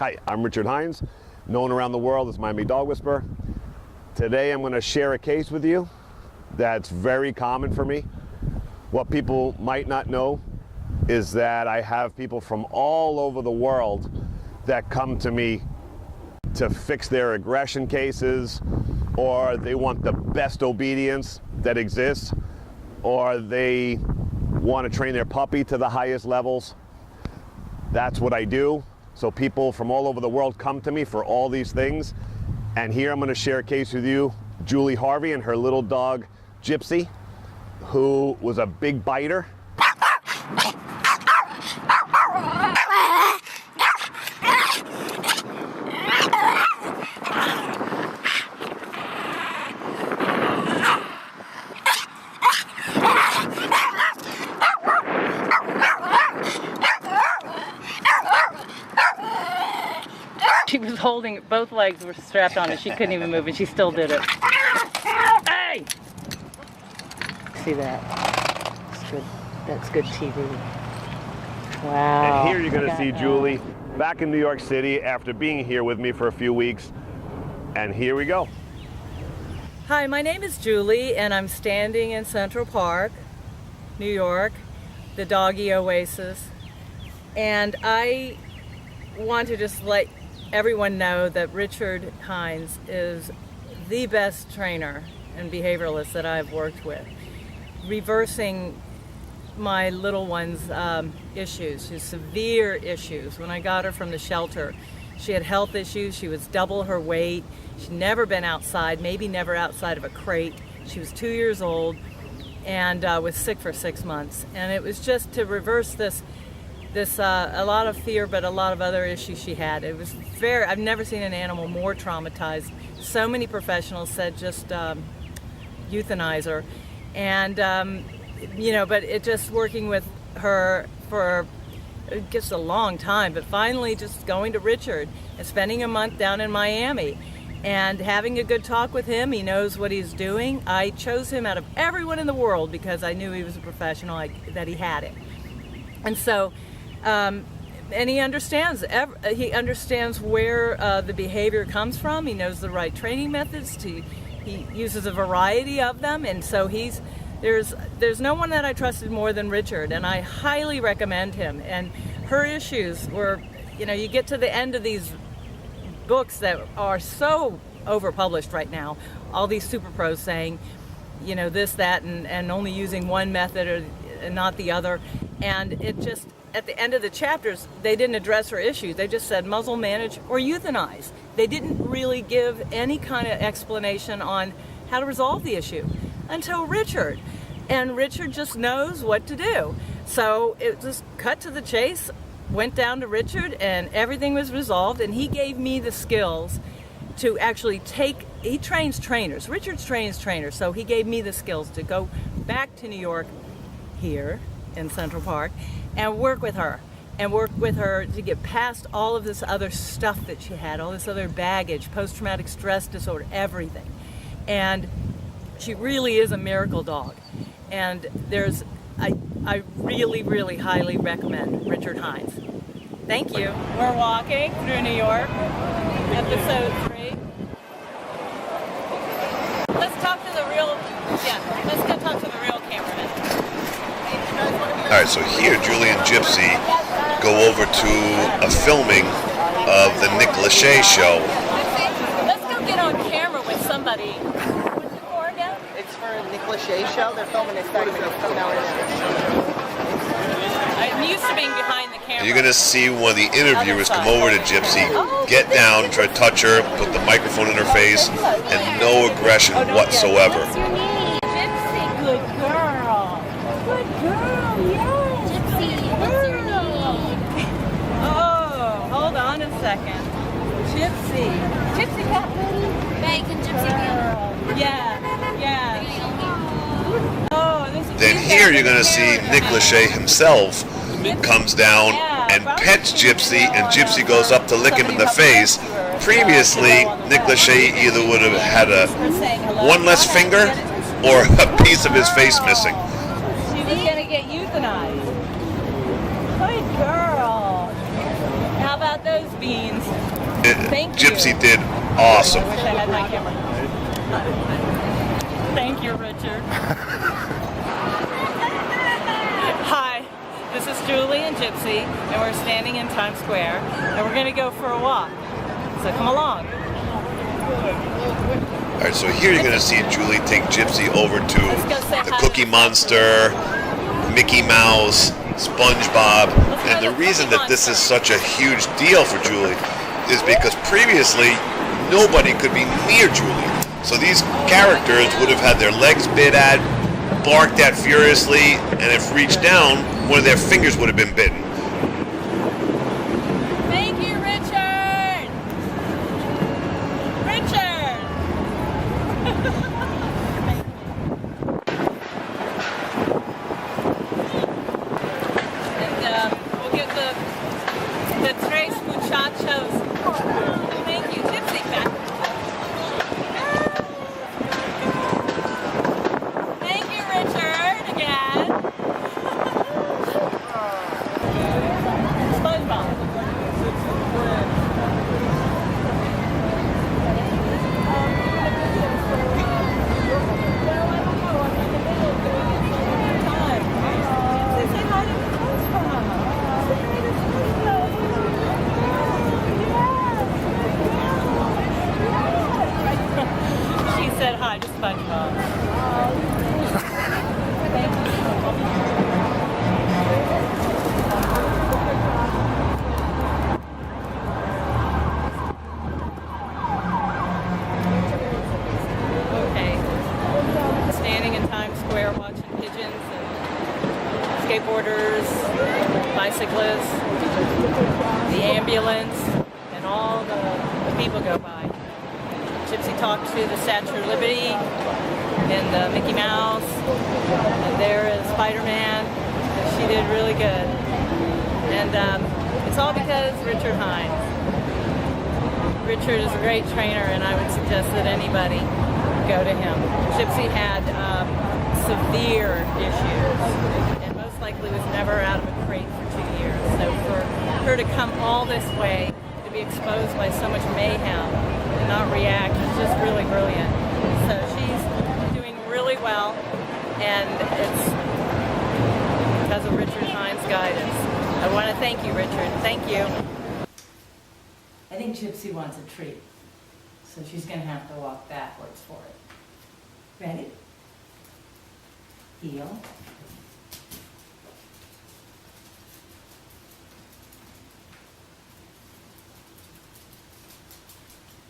Hi, I'm Richard Heinz, known around the world as Miami Dog Whisperer. Today I'm going to share a case with you that's very common for me. What people might not know is that I have people from all over the world that come to me to fix their aggression cases, or they want the best obedience that exists, or they want to train their puppy to the highest levels. That's what I do. So people from all over the world come to me for all these things. And here I'm going to share a case with you, Julie Harvey and her little dog, Gypsy, who was a big biter. She was holding, both legs were strapped on and she couldn't even move and she still did it. Hey! See that? That's good. That's good TV. Wow. And here you're going to see Julie back in New York City after being here with me for a few weeks. And here we go. Hi, my name is Julie and I'm standing in Central Park, New York, the doggy oasis. And I want to just let everyone know that Richard Heinz is the best trainer and behavioralist that I've worked with, reversing my little one's issues, his severe issues. When I got her from the shelter, she had health issues. She was double her weight. She'd never been outside, maybe never outside of a crate. She was 2 years old and was sick for 6 months. And it was just to reverse this a lot of fear, but a lot of other issues she had. It was I've never seen an animal more traumatized. So many professionals said just euthanize her. And, but it just working with her for just a long time, but finally just going to Richard and spending a month down in Miami and having a good talk with him. He knows what he's doing. I chose him out of everyone in the world because I knew he was a professional, that he had it. And so, and he understands where the behavior comes from. He knows the right training methods. He uses a variety of them, and so there's no one that I trusted more than Richard, and I highly recommend him. And her issues were, you get to the end of these books that are so overpublished right now, all these super pros saying, this, that, and only using one method and not the other, and it just, at the end of the chapters, they didn't address her issues. They just said muzzle, manage, or euthanize. They didn't really give any kind of explanation on how to resolve the issue until Richard. And Richard just knows what to do. So it just cut to the chase, went down to Richard, and everything was resolved. And he gave me the skills to actually he trains trainers. Richard trains trainers. So he gave me the skills to go back to New York here in Central Park and work with her to get past all of this other stuff that she had, all this other baggage, post-traumatic stress disorder, everything. And she really is a miracle dog. And I really, really highly recommend Richard Heinz. Thank you. We're walking through New York, episode 3. Let's go talk to the real cameraman. All right, so here Julie and Gypsy go over to a filming of the Nick Lachey show. Let's go get on camera with somebody. What's it for again? It's for Nick Lachey show. They're filming a segment from now on. I'm used to being behind the camera. You're going to see one of the interviewers come over to Gypsy, get down, try to touch her, put the microphone in her face, and no aggression whatsoever. What's your name? Gypsy. Good girl. Good girl, yes. Gypsy, what's your name? Oh, hold on a second. Gypsy. Gypsy got Bacon, Gypsy. Yeah. Oh, this is Then here you're going to see Nick Lachey himself comes down and pets Gypsy, and Gypsy goes up to lick him in the face. Previously, Nick Lachey either would have had one less finger or a piece of his face missing. She was going to get euthanized. Good girl. How about those beans? Thank you. Gypsy did awesome. I wish I had my camera. Thank you, Richard. Hi, this is Julie and Gypsy, and we're standing in Times Square, and we're going to go for a walk. So come along. All right, so here you're going to see Julie take Gypsy over to Let's go say the hi Cookie to Monster, Mickey Mouse, SpongeBob, and the reason that this is such a huge deal for Julie is because previously nobody could be near Julie. So these characters would have had their legs bit at, barked at furiously, and if reached down, one of their fingers would have been bitten. Thank you, Richard. Richard. And we'll get the tres muchachos. Thank you, Gypsy. Back. Thank you, Richard. Again. SpongeBob. She said hi to SpongeBob. Okay. Standing in Times Square watching pigeons and skateboarders, bicyclists, the ambulance, and all the people go by. Gypsy talked to the Statue of Liberty and the Mickey Mouse, and there is Spider-Man. She did really good. And it's all because Richard Heinz. Richard is a great trainer, and I would suggest that anybody go to him. Gypsy had severe issues, and most likely was never out of a crate for 2 years. So for her to come all this way, to be exposed by so much mayhem, and not react, is just really brilliant. So she's doing really well, and it's because of Richard Heinz' guidance. I want to thank you, Richard. Thank you. I think Gypsy wants a treat, so she's going to have to walk backwards for it. Ready? Heel.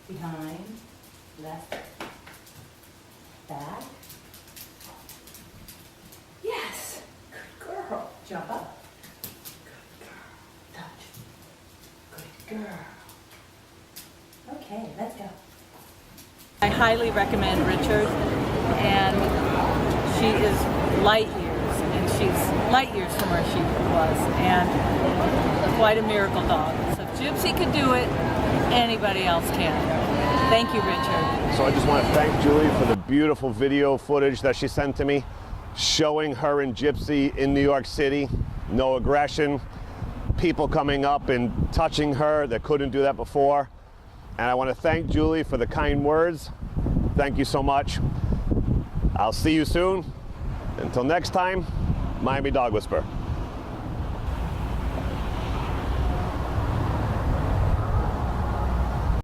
Behind, left, back. Yes, good girl. Jump up. Good girl. Touch. Good girl. Okay, let's go. I highly recommend Richard, and she is light years, and she's light years from where she was, and quite a miracle dog. So if Gypsy could do it, anybody else can. Thank you, Richard. So I just want to thank Julie for the beautiful video footage that she sent to me, showing her and Gypsy in New York City. No aggression, people coming up and touching her that couldn't do that before. And I want to thank Julie for the kind words. Thank you so much. I'll see you soon. Until next time, Miami Dog Whisperer.